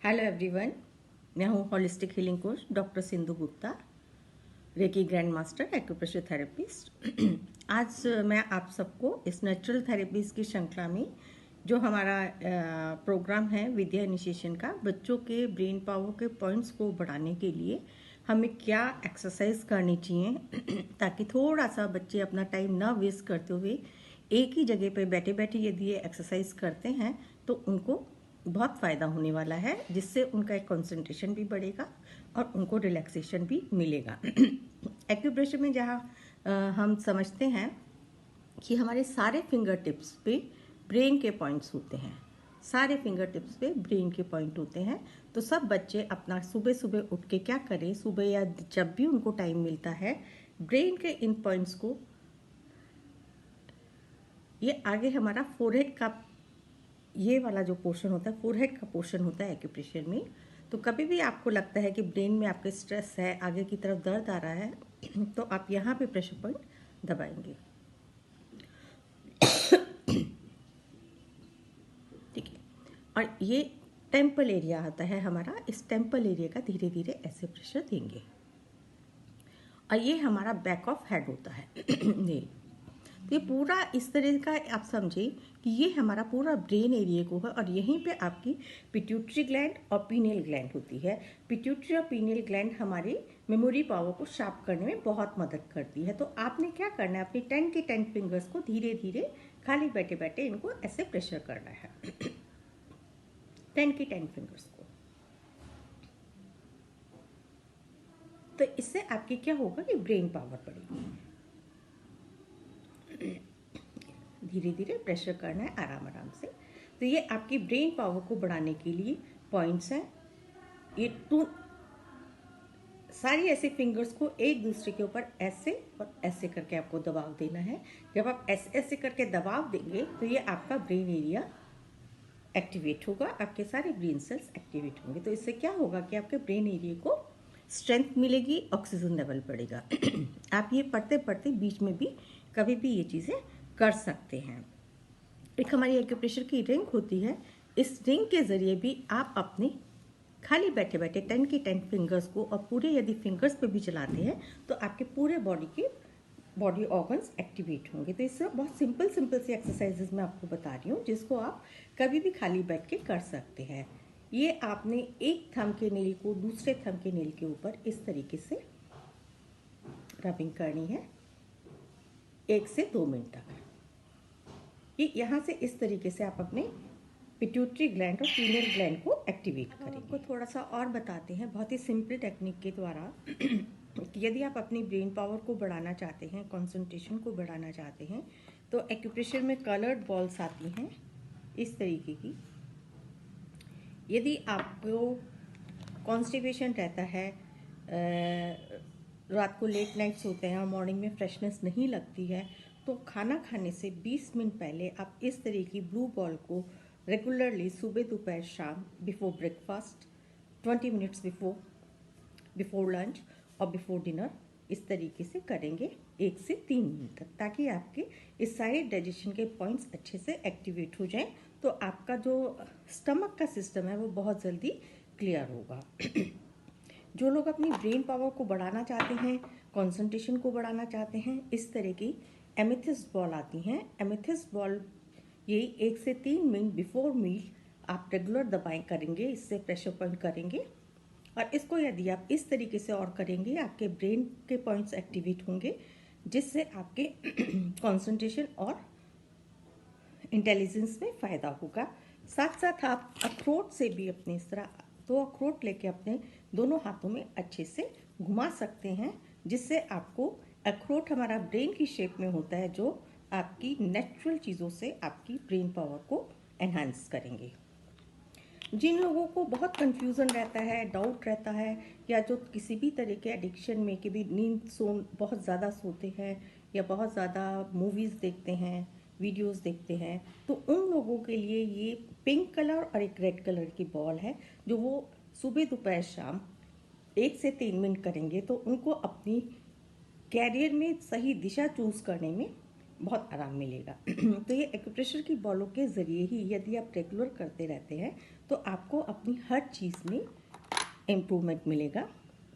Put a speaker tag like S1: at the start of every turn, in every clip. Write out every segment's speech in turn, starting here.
S1: Hello everyone, मैं हूँ holistic healing coach doctor Sindhu Gupta, reiki grand master acupressure therapist. आज मैं आप सबको इस नेचुरल थेरेपीज़ की श्रृंखला में जो हमारा प्रोग्राम है विद्या इनिशिएशन का, बच्चों के ब्रेन पावर के पॉइंट्स को बढ़ाने के लिए हमें क्या एक्सरसाइज करनी चाहिए ताकि थोड़ा सा बच्चे अपना टाइम ना वेस्ट करते हुए एक ही जगह पे बैठे बैठे यदि ये एक्सरसाइज करते हैं तो उनको बहुत फ़ायदा होने वाला है, जिससे उनका एक कंसंट्रेशन भी बढ़ेगा और उनको रिलैक्सेशन भी मिलेगा। एक्यूप्रेशर में जहाँ हम समझते हैं कि हमारे सारे फिंगर टिप्स पे ब्रेन के पॉइंट्स होते हैं, सारे फिंगर टिप्स पे ब्रेन के पॉइंट होते हैं। तो सब बच्चे अपना सुबह सुबह उठ के क्या करें, सुबह या जब भी उनको टाइम मिलता है, ब्रेन के इन पॉइंट्स को, ये आगे हमारा फोरहेड का ये वाला जो पोर्शन होता है, फोरहेड का पोर्शन होता है एक्यूप्रेशर में। तो कभी भी आपको लगता है कि ब्रेन में आपके स्ट्रेस है, आगे की तरफ दर्द आ रहा है, तो आप यहाँ पे प्रेशर पॉइंट दबाएंगे। ठीक है, और ये टेम्पल एरिया आता है हमारा, इस टेम्पल एरिया का धीरे धीरे ऐसे प्रेशर देंगे। और ये हमारा बैक ऑफ हेड होता है नेल। तो ये पूरा इस तरह का आप समझें कि ये हमारा पूरा ब्रेन एरिया को है, और यहीं पे आपकी पिट्यूटरी ग्लैंड और पीनियल ग्लैंड होती है। पिट्यूटरी और पीनियल ग्लैंड हमारी मेमोरी पावर को शार्प करने में बहुत मदद करती है। तो आपने क्या करना है, अपनी 10 के 10 फिंगर्स को धीरे धीरे खाली बैठे बैठे इनको ऐसे प्रेशर करना है 10 के 10 फिंगर्स को। तो इससे आपकी क्या होगा कि ब्रेन पावर बढ़ेगी। धीरे धीरे प्रेशर करना है आराम आराम से। तो ये आपकी ब्रेन पावर को बढ़ाने के लिए पॉइंट्स हैं। ये सारी ऐसे फिंगर्स को एक दूसरे के ऊपर ऐसे और ऐसे करके आपको दबाव देना है। जब आप ऐसे ऐसे करके दबाव देंगे तो ये आपका ब्रेन एरिया एक्टिवेट होगा, आपके सारे ब्रेन सेल्स एक्टिवेट होंगे। तो इससे क्या होगा कि आपके ब्रेन एरिया को स्ट्रेंथ मिलेगी, ऑक्सीजन लेवल बढ़ेगा। आप ये पढ़ते पढ़ते बीच में भी कभी भी ये चीज़ें कर सकते हैं। एक हमारी एक्यूप्रेशर की रिंग होती है, इस रिंग के ज़रिए भी आप अपने खाली बैठे बैठे 10 के 10 फिंगर्स को, और पूरे यदि फिंगर्स पे भी चलाते हैं तो आपके पूरे बॉडी ऑर्गन्स एक्टिवेट होंगे। तो इससे बहुत सिंपल सी एक्सरसाइजेज मैं आपको बता रही हूँ, जिसको आप कभी भी खाली बैठ के कर सकते हैं। ये आपने एक थंब के नेल को दूसरे थंब के नेल के ऊपर इस तरीके से रबिंग करनी है 1 से 2 मिनट तक। ये यहाँ से इस तरीके से आप अपने पिट्यूटरी ग्लैंड और पीनियल ग्लैंड को एक्टिवेट करेंगे। आपको थोड़ा सा और बताते हैं बहुत ही सिंपल टेक्निक के द्वारा कि यदि आप अपनी ब्रेन पावर को बढ़ाना चाहते हैं, कंसंट्रेशन को बढ़ाना चाहते हैं, तो एक्यूप्रेशर में कलर्ड बॉल्स आती हैं इस तरीके की। यदि आपको कॉन्स्टिपेशन रहता है, रात को लेट नाइट्स होते हैं और मॉर्निंग में फ्रेशनेस नहीं लगती है, तो खाना खाने से 20 मिनट पहले आप इस तरह की ब्लू बॉल को रेगुलरली सुबह दोपहर शाम, before breakfast, 20 minutes before lunch और बिफोर डिनर इस तरीके से करेंगे 1 से 3 मिनट तक, ताकि आपके इस सारे डाइजेशन के पॉइंट्स अच्छे से एक्टिवेट हो जाएं। तो आपका जो स्टमक का सिस्टम है वो बहुत जल्दी क्लियर होगा। जो लोग अपनी ब्रेन पावर को बढ़ाना चाहते हैं, कंसंट्रेशन को बढ़ाना चाहते हैं, इस तरह की एमेथिस्ट बॉल आती हैं। एमेथिस्ट बॉल यही 1 से 3 मिनट बिफोर मील आप रेगुलर दबाएं करेंगे, इससे प्रेशर पॉइंट करेंगे। और इसको यदि आप इस तरीके से और करेंगे, आपके ब्रेन के पॉइंट्स एक्टिवेट होंगे, जिससे आपके कंसंट्रेशन और इंटेलिजेंस में फ़ायदा होगा। साथ साथ आप अखरोट से भी अपने इस तरह 2 अखरोट लेके अपने दोनों हाथों में अच्छे से घुमा सकते हैं, जिससे आपको, अखरोट हमारा ब्रेन की शेप में होता है, जो आपकी नेचुरल चीज़ों से आपकी ब्रेन पावर को एनहांस करेंगे। जिन लोगों को बहुत कंफ्यूजन रहता है, डाउट रहता है, या जो किसी भी तरह के एडिक्शन में कि भी बहुत ज़्यादा सोते हैं या बहुत ज़्यादा मूवीज़ देखते हैं, वीडियोस देखते हैं, तो उन लोगों के लिए ये पिंक कलर और एक रेड कलर की बॉल है, जो वो सुबह दोपहर शाम 1 से 3 मिनट करेंगे तो उनको अपनी कैरियर में सही दिशा चूज़ करने में बहुत आराम मिलेगा। तो ये एक्यूप्रेशर की बॉलों के ज़रिए ही यदि आप रेगुलर करते रहते हैं तो आपको अपनी हर चीज़ में इम्प्रूवमेंट मिलेगा।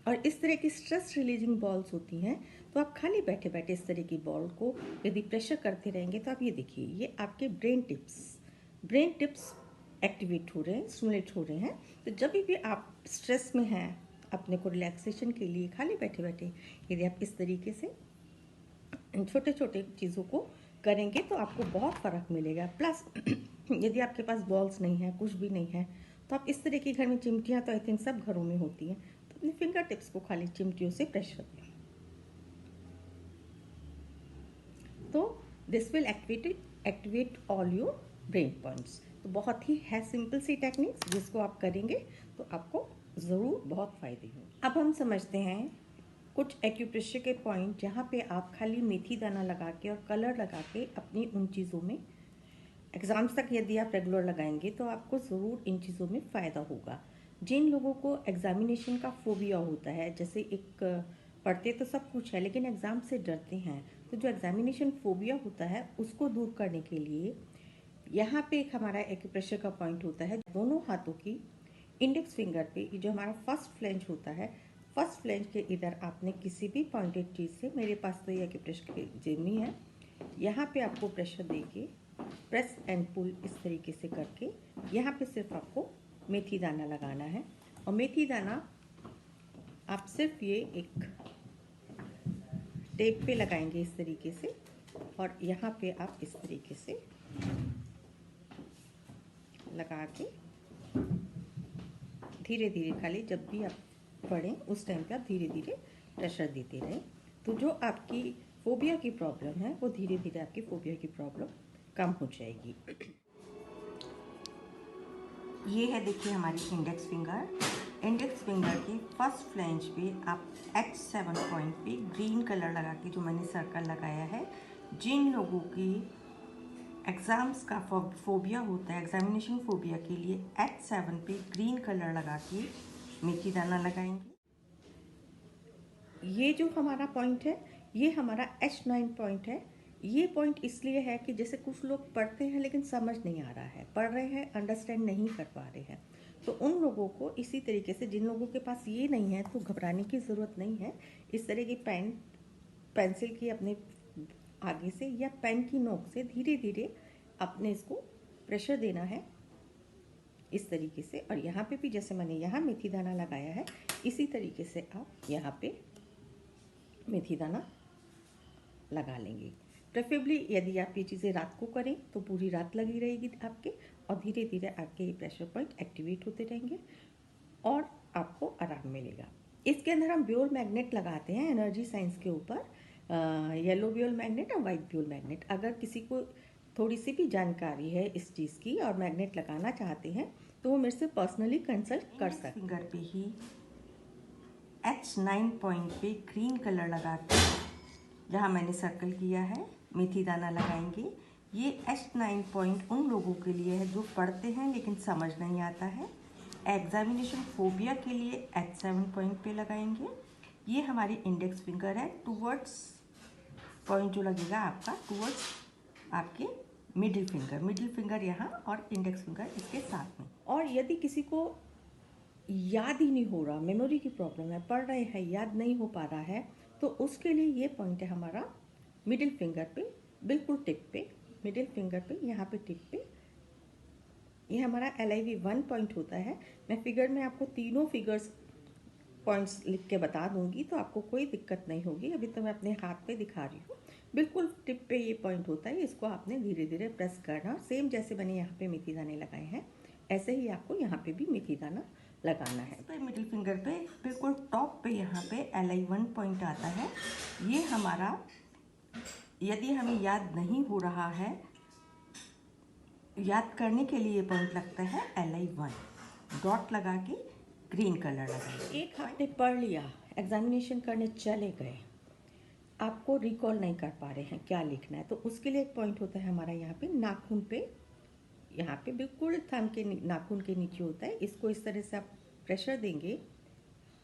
S1: और इस तरह की स्ट्रेस रिलीजिंग बॉल्स होती हैं, तो आप खाली बैठे बैठे इस तरह की बॉल को यदि प्रेशर करते रहेंगे तो आप ये देखिए, ये आपके ब्रेन टिप्स एक्टिवेट हो रहे हैं, स्टिमुलेट हो रहे हैं। तो जब भी आप स्ट्रेस में हैं, अपने को रिलैक्सेशन के लिए खाली बैठे बैठे यदि आप इस तरीके से इन छोटे छोटे चीज़ों को करेंगे तो आपको बहुत फ़र्क मिलेगा। प्लस यदि आपके पास बॉल्स नहीं है, कुछ भी नहीं है, तो आप इस तरह की घर में चिमटियाँ तो आई थिंक सब घरों में होती हैं, तो अपने फिंगर टिप्स को खाली चिमटियों से प्रेशर दें, तो this will activate all your brain points. तो बहुत ही है सिंपल सी टेक्निक्स, जिसको आप करेंगे तो आपको ज़रूर बहुत फ़ायदे होंगे। अब हम समझते हैं कुछ एक्यूप्रेशर के पॉइंट जहाँ पे आप खाली मेथी दाना लगा के और कलर लगा के अपनी उन चीज़ों में एग्ज़ाम्स तक यदि आप रेगुलर लगाएंगे तो आपको ज़रूर इन चीज़ों में फ़ायदा होगा। जिन लोगों को एग्ज़ामिनेशन का फोबिया होता है, जैसे एक पढ़ते तो सब कुछ है लेकिन एग्ज़ाम से डरते हैं, तो जो एग्ज़ामिनेशन फोबिया होता है उसको दूर करने के लिए यहाँ पे एक हमारा एक्यूप्रेशर का पॉइंट होता है। दोनों हाथों की इंडेक्स फिंगर पे जो हमारा फर्स्ट फ्लेंज होता है, फर्स्ट फ्लेंज के इधर आपने किसी भी पॉइंटेड चीज़ से, मेरे पास तो ये एक्यूप्रेशर की जिमी है, यहाँ पे आपको प्रेशर देके प्रेस एंड पुल इस तरीके से करके यहाँ पे सिर्फ आपको मेथी दाना लगाना है। और मेथी दाना आप सिर्फ ये एक टेप पे लगाएंगे इस तरीके से, और यहाँ पे आप इस तरीके से लगा के धीरे धीरे, खाली जब भी आप पढ़ें उस टाइम पे आप धीरे धीरे प्रेशर देते रहें, तो जो आपकी फोबिया की प्रॉब्लम है वो धीरे धीरे आपकी फोबिया की प्रॉब्लम कम हो जाएगी। ये है देखिए हमारी इंडेक्स फिंगर की फर्स्ट फ्लेंज पे आप H7 पॉइंट पे ग्रीन कलर लगा के, जो मैंने सर्कल लगाया है, जिन लोगों की एग्ज़ाम्स का फोबिया होता है, एग्जामिनेशन फोबिया के लिए H7 पे ग्रीन कलर लगा के मेथी दाना लगाएंगे। ये जो हमारा पॉइंट है ये हमारा H9 पॉइंट है। ये पॉइंट इसलिए है कि जैसे कुछ लोग पढ़ते हैं लेकिन समझ नहीं आ रहा है, पढ़ रहे हैं अंडरस्टैंड नहीं कर पा रहे हैं, तो उन लोगों को इसी तरीके से, जिन लोगों के पास ये नहीं है तो घबराने की ज़रूरत नहीं है। इस तरह की पेंसिल की अपने आगे से या पेन की नोक से धीरे धीरे अपने इसको प्रेशर देना है इस तरीके से। और यहाँ पे भी जैसे मैंने यहाँ मेथी दाना लगाया है, इसी तरीके से आप यहाँ पे मेथी दाना लगा लेंगे। प्रेफरेबली यदि आप ये चीज़ें रात को करें तो पूरी रात लगी रहेगी आपके, और धीरे धीरे आपके ये प्रेशर पॉइंट एक्टिवेट होते रहेंगे और आपको आराम मिलेगा। इसके अंदर हम ब्योल मैग्नेट लगाते हैं एनर्जी साइंस के ऊपर, येलो ब्योल मैग्नेट और वाइट ब्योल मैग्नेट। अगर किसी को थोड़ी सी भी जानकारी है इस चीज़ की और मैग्नेट लगाना चाहते हैं तो वो मेरे से पर्सनली कंसल्ट कर सकते हैं। फिंगर पे ही H9 पॉइंट पे ग्रीन कलर लगा के, जहाँ मैंने सर्कल किया है, मेथी दाना लगाएंगे। ये H9 पॉइंट उन लोगों के लिए है जो पढ़ते हैं लेकिन समझ नहीं आता है। एग्जामिनेशन फोबिया के लिए H7 पॉइंट पे लगाएंगे। ये हमारी इंडेक्स फिंगर है, टूवर्ड्स पॉइंट जो लगेगा आपका टूवर्ड्स आपके मिडिल फिंगर यहाँ, और इंडेक्स फिंगर इसके साथ में। और यदि किसी को याद ही नहीं हो रहा, मेमोरी की प्रॉब्लम है, पढ़ रहे हैं याद नहीं हो पा रहा है, तो उसके लिए ये पॉइंट है हमारा मिडिल फिंगर पे, बिल्कुल टिप पे, मिडिल फिंगर पे, यहाँ पे टिप पे। ये हमारा LIV1 पॉइंट होता है। मैं फिगर में आपको तीनों फिगर्स पॉइंट्स लिख के बता दूंगी तो आपको कोई दिक्कत नहीं होगी। अभी तो मैं अपने हाथ पे दिखा रही हूँ। बिल्कुल टिप पे ये पॉइंट होता है, इसको आपने धीरे धीरे प्रेस करना। सेम जैसे मैंने यहाँ पे मेथी दाने लगाए हैं ऐसे ही आपको यहाँ पे भी मेथी दाना लगाना है। तो मिडिल फिंगर पे बिल्कुल टॉप पे यहाँ पे LI1 पॉइंट आता है। ये हमारा, यदि हमें याद नहीं हो रहा है, याद करने के लिए पॉइंट लगता है LI1, डॉट लगा के ग्रीन कलर लगाइए। एक आपने पढ़ लिया, एग्जामिनेशन करने चले गए, आपको रिकॉल नहीं कर पा रहे हैं क्या लिखना है, तो उसके लिए एक पॉइंट होता है हमारा यहाँ पे नाखून पे, यहाँ पे बिल्कुल थंब के नाखून के नीचे होता है। इसको इस तरह से आप प्रेशर देंगे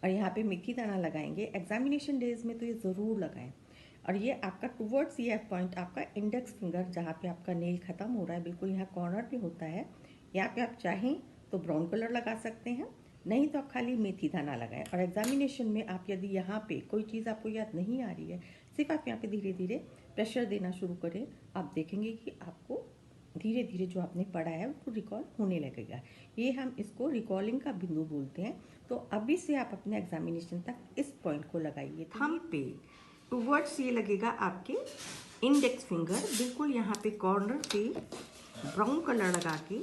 S1: और यहाँ पे मेथी दाना लगाएंगे। एग्जामिनेशन डेज में तो ये ज़रूर लगाएं। और ये आपका टुवर्ड्स ये पॉइंट आपका इंडेक्स फिंगर जहाँ पे आपका नेल ख़त्म हो रहा है, बिल्कुल यहाँ कॉर्नर पे होता है, यहाँ पे आप चाहें तो ब्राउन कलर लगा सकते हैं, नहीं तो आप खाली मेथी दाना लगाएं। और एग्जामिनेशन में आप यदि यहाँ पे कोई चीज़ आपको याद नहीं आ रही है, सिर्फ आप यहाँ पे धीरे धीरे प्रेशर देना शुरू करें, आप देखेंगे कि आपको धीरे धीरे जो आपने पढ़ा है वो रिकॉल होने लगेगा। ये हम इसको रिकॉलिंग का बिंदु बोलते हैं। तो अभी से आप अपने एग्जामिनेशन तक इस पॉइंट को लगाइए। थंब पे टुवर्ड्स ये लगेगा आपके इंडेक्स फिंगर, बिल्कुल यहाँ पे कॉर्नर पे ब्राउन कलर लगा के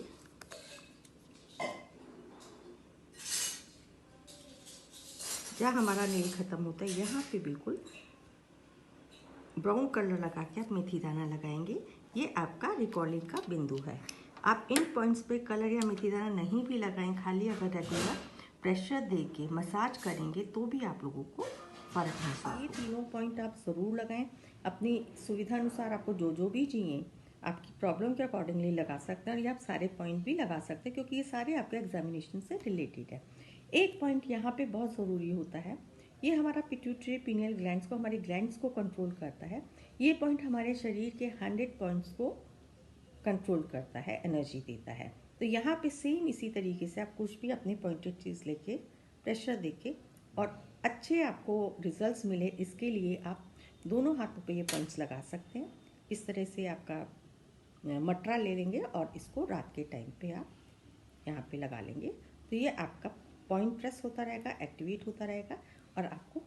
S1: जहाँ हमारा नेल खत्म होता है यहाँ पे बिल्कुल ब्राउन कलर लगा के आप मेथी दाना लगाएंगे। ये आपका रिकॉलिंग का बिंदु है। आप इन पॉइंट्स पे कलर या मेथी दाना नहीं भी लगाएं, खाली अगर रेगुलर प्रेशर दे के मसाज करेंगे तो भी आप लोगों को फ़र्क महसूस। ये तीनों पॉइंट आप ज़रूर लगाएं। अपनी सुविधा अनुसार आपको जो जो भी चाहिए आपकी प्रॉब्लम के अकॉर्डिंगली लगा सकते हैं, और ये आप सारे पॉइंट भी लगा सकते हैं क्योंकि ये सारे आपके एग्जामिनेशन से रिलेटेड है। एक पॉइंट यहाँ पे बहुत ज़रूरी होता है, ये हमारा पिट्यूटरी पीनियल ग्लैंड्स को, हमारी ग्लैंड्स को कंट्रोल करता है। ये पॉइंट हमारे शरीर के 100 पॉइंट्स को कंट्रोल करता है, एनर्जी देता है। तो यहाँ पे सेम इसी तरीके से आप कुछ भी अपने पॉइंटेड चीज़ लेके प्रेशर देके और अच्छे आपको रिजल्ट्स मिले, इसके लिए आप दोनों हाथों पे ये पॉइंट्स लगा सकते हैं। इस तरह से आपका मटरा ले लेंगे और इसको रात के टाइम पे आप यहाँ पे लगा लेंगे, तो ये आपका पॉइंट प्रेस होता रहेगा, एक्टिवेट होता रहेगा और आपको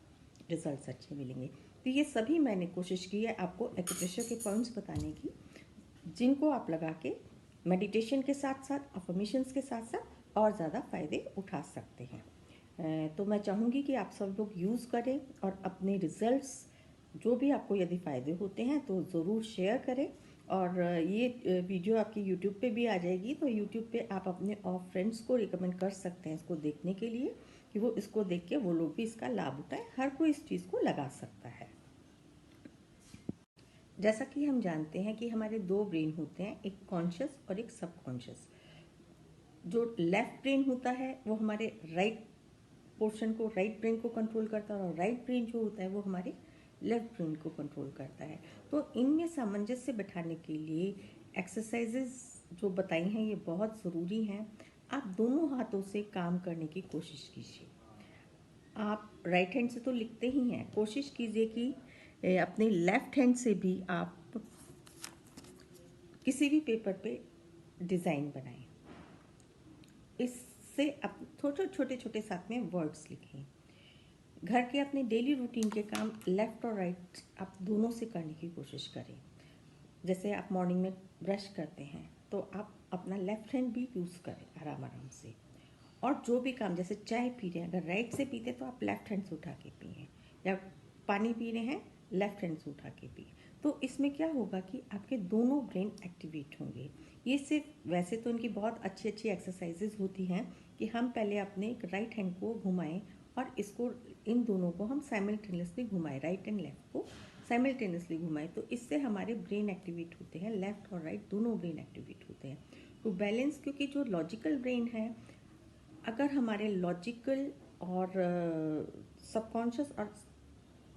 S1: रिजल्ट्स अच्छे मिलेंगे। तो ये सभी मैंने कोशिश की है आपको एक्यूप्रेशर के पॉइंट्स बताने की, जिनको आप लगा के मेडिटेशन के साथ साथ, अफर्मेशंस के साथ साथ और ज़्यादा फ़ायदे उठा सकते हैं। तो मैं चाहूँगी कि आप सब लोग यूज़ करें और अपने रिजल्ट्स जो भी आपको यदि फ़ायदे होते हैं तो ज़रूर शेयर करें। और ये वीडियो आपकी यूट्यूब पे भी आ जाएगी, तो यूट्यूब पे आप अपने और फ्रेंड्स को रिकमेंड कर सकते हैं इसको देखने के लिए, कि वो इसको देख के वो लोग भी इसका लाभ उठाएं। हर कोई इस चीज़ को लगा सकता है। जैसा कि हम जानते हैं कि हमारे दो ब्रेन होते हैं, एक कॉन्शियस और एक सबकॉन्शियस। जो लेफ्ट ब्रेन होता है वो हमारे राइट पोर्शन को, राइट ब्रेन को कंट्रोल करता है, और राइट ब्रेन जो होता है वो हमारे लेफ्ट ब्रेन को कंट्रोल करता है। तो इनमें सामंजस्य बिठाने के लिए एक्सरसाइजेज जो बताई हैं ये बहुत ज़रूरी हैं। आप दोनों हाथों से काम करने की कोशिश कीजिए। आप राइट हैंड से तो लिखते ही हैं, कोशिश कीजिए कि अपने लेफ्ट हैंड से भी आप किसी भी पेपर पे डिज़ाइन बनाएं। इससे आप छोटे छोटे छोटे साथ में वर्ड्स लिखें। घर के अपने डेली रूटीन के काम लेफ़्ट और राइट आप दोनों से करने की कोशिश करें। जैसे आप मॉर्निंग में ब्रश करते हैं तो आप अपना लेफ़्ट हैंड भी यूज़ करें आराम आराम से। और जो भी काम, जैसे चाय पी रहे हैं, अगर राइट से पीते तो आप लेफ़्ट हैंड से उठा के पिए, या पानी पी रहे हैं लेफ़्ट हैंड से उठा के पिए। तो इसमें क्या होगा कि आपके दोनों ब्रेन एक्टिवेट होंगे। ये सिर्फ, वैसे तो इनकी बहुत अच्छी अच्छी एक्सरसाइजेज होती हैं कि हम पहले अपने राइट हैंड को घुमाएं और इसको, इन दोनों को हम साइमल्टेनियसली घुमाएं, राइट एंड लेफ्ट को साइमल्टेनियसली घुमाएं। तो इससे हमारे ब्रेन एक्टिवेट होते हैं, लेफ्ट और राइट दोनों ब्रेन एक्टिवेट होते हैं। तो बैलेंस, क्योंकि जो लॉजिकल ब्रेन है, अगर हमारे लॉजिकल और सबकॉन्शियस और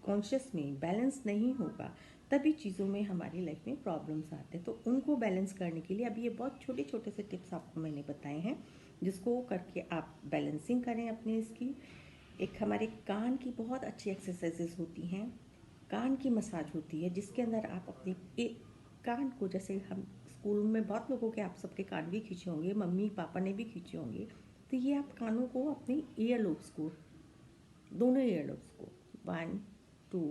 S1: कॉन्शियस में बैलेंस नहीं होगा तभी चीज़ों में हमारी लाइफ में प्रॉब्लम्स आते हैं। तो उनको बैलेंस करने के लिए अभी ये बहुत छोटे छोटे से टिप्स आपको मैंने बताए हैं, जिसको करके आप बैलेंसिंग करें अपने इसकी। एक हमारे कान की बहुत अच्छी एक्सरसाइजेज होती हैं, कान की मसाज होती है, जिसके अंदर आप अपने एक कान को, जैसे हम स्कूल में बहुत लोगों के, आप सबके कान भी खींचे होंगे, मम्मी पापा ने भी खींचे होंगे, तो ये आप कानों को, अपने ईयर लोब्स को, दोनों ईयर लोब्स को 1 2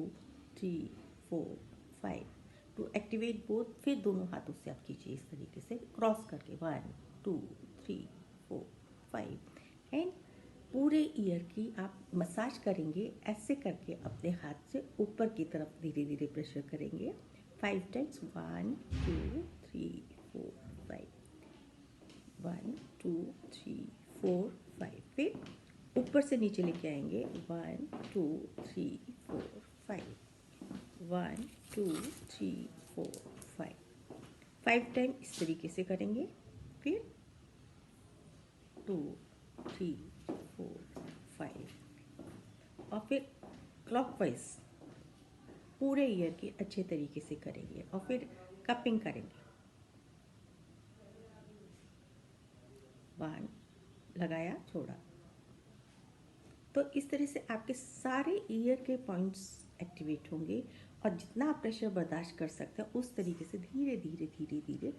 S1: 3 4 5 टू एक्टिवेट बोथ, फिर दोनों हाथों से आप कीजिए इस तरीके से क्रॉस करके 1 2 3 4 5 एंड पूरे ईयर की आप मसाज करेंगे। ऐसे करके अपने हाथ से ऊपर की तरफ धीरे धीरे प्रेशर करेंगे 5 टाइम्स, 1 2 3 4 5 1 2 3 4 5। फिर ऊपर से नीचे लेके आएंगे 1 2 3 4 5 1 2 3 4 5 टाइम इस तरीके से करेंगे। फिर 2 3 4 5 और फिर क्लॉकवाइज पूरे ईयर की अच्छे तरीके से करेंगे और फिर कपिंग करेंगे। 1 लगाया, छोड़ा। तो इस तरह से आपके सारे ईयर के पॉइंट्स एक्टिवेट होंगे और जितना आप प्रेशर बर्दाश्त कर सकते हैं उस तरीके से धीरे धीरे धीरे धीरे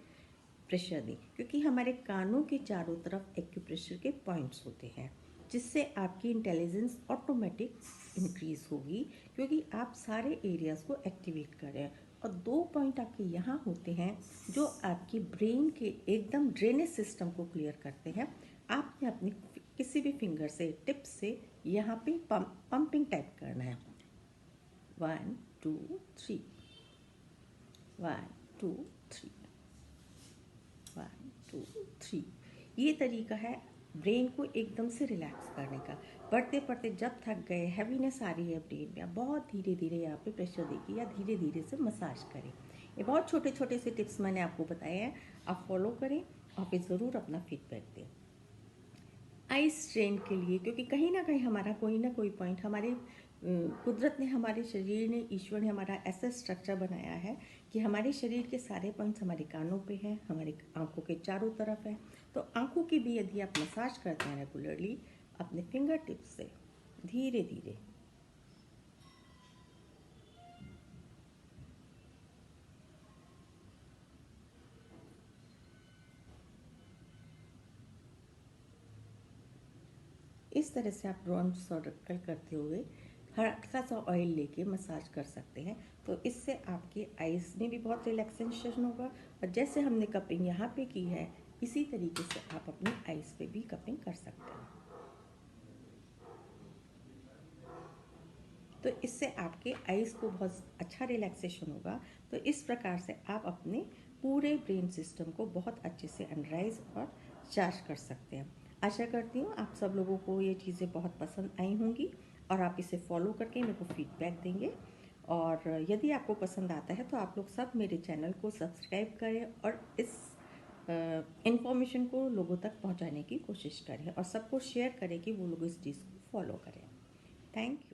S1: प्रेशर दें, क्योंकि हमारे कानों के चारों तरफ एक्यूप्रेशर के पॉइंट्स होते हैं, जिससे आपकी इंटेलिजेंस ऑटोमेटिक इंक्रीज होगी, क्योंकि आप सारे एरियाज को एक्टिवेट कर रहे हैं। और 2 पॉइंट आपके यहाँ होते हैं जो आपकी ब्रेन के एकदम ड्रेनेज सिस्टम को क्लियर करते हैं। आपने अपनी किसी भी फिंगर से, टिप से यहाँ पे पंपिंग टाइप करना है। 1 2 3, 1 2 3, 1 2 3। ये तरीका है ब्रेन को एकदम से रिलैक्स करने का। पढ़ते पढ़ते जब थक गए, हैवीनेस आ रही है ब्रेन में, बहुत धीरे धीरे यहाँ पे प्रेशर देखिए या धीरे धीरे से मसाज करें। ये बहुत छोटे छोटे से टिप्स मैंने आपको बताए हैं, आप फॉलो करें और फिर ज़रूर अपना फीडबैक दें। आई स्ट्रेन के लिए, क्योंकि कहीं ना कहीं हमारा कोई ना कोई पॉइंट, हमारे कुदरत ने, हमारे शरीर ने, ईश्वर ने हमारा ऐसा स्ट्रक्चर बनाया है कि हमारे शरीर के सारे पॉइंट्स हमारे कानों पे हैं, हमारे आंखों के चारों तरफ है। तो आंखों की भी यदि आप मसाज करते हैं रेगुलरली अपने फिंगर टिप्स से धीरे धीरे, इस तरह से आप ब्राउन सर्कल करते हुए हल्का सा ऑयल लेके मसाज कर सकते हैं। तो इससे आपके आईज में भी बहुत रिलैक्सेशन होगा। और जैसे हमने कपिंग यहाँ पे की है, इसी तरीके से आप अपनी आईज पे भी कपिंग कर सकते हैं। तो इससे आपके आईज को बहुत अच्छा रिलैक्सेशन होगा। तो इस प्रकार से आप अपने पूरे ब्रेन सिस्टम को बहुत अच्छे से एनर्जाइज और चार्ज कर सकते हैं। आशा करती हूँ आप सब लोगों को ये चीज़ें बहुत पसंद आई होंगी और आप इसे फॉलो करके मेरे को फीडबैक देंगे। और यदि आपको पसंद आता है तो आप लोग सब मेरे चैनल को सब्सक्राइब करें और इस इन्फॉर्मेशन को लोगों तक पहुंचाने की कोशिश करें और सबको शेयर करें कि वो लोग इस चीज़ को फॉलो करें। Thank you.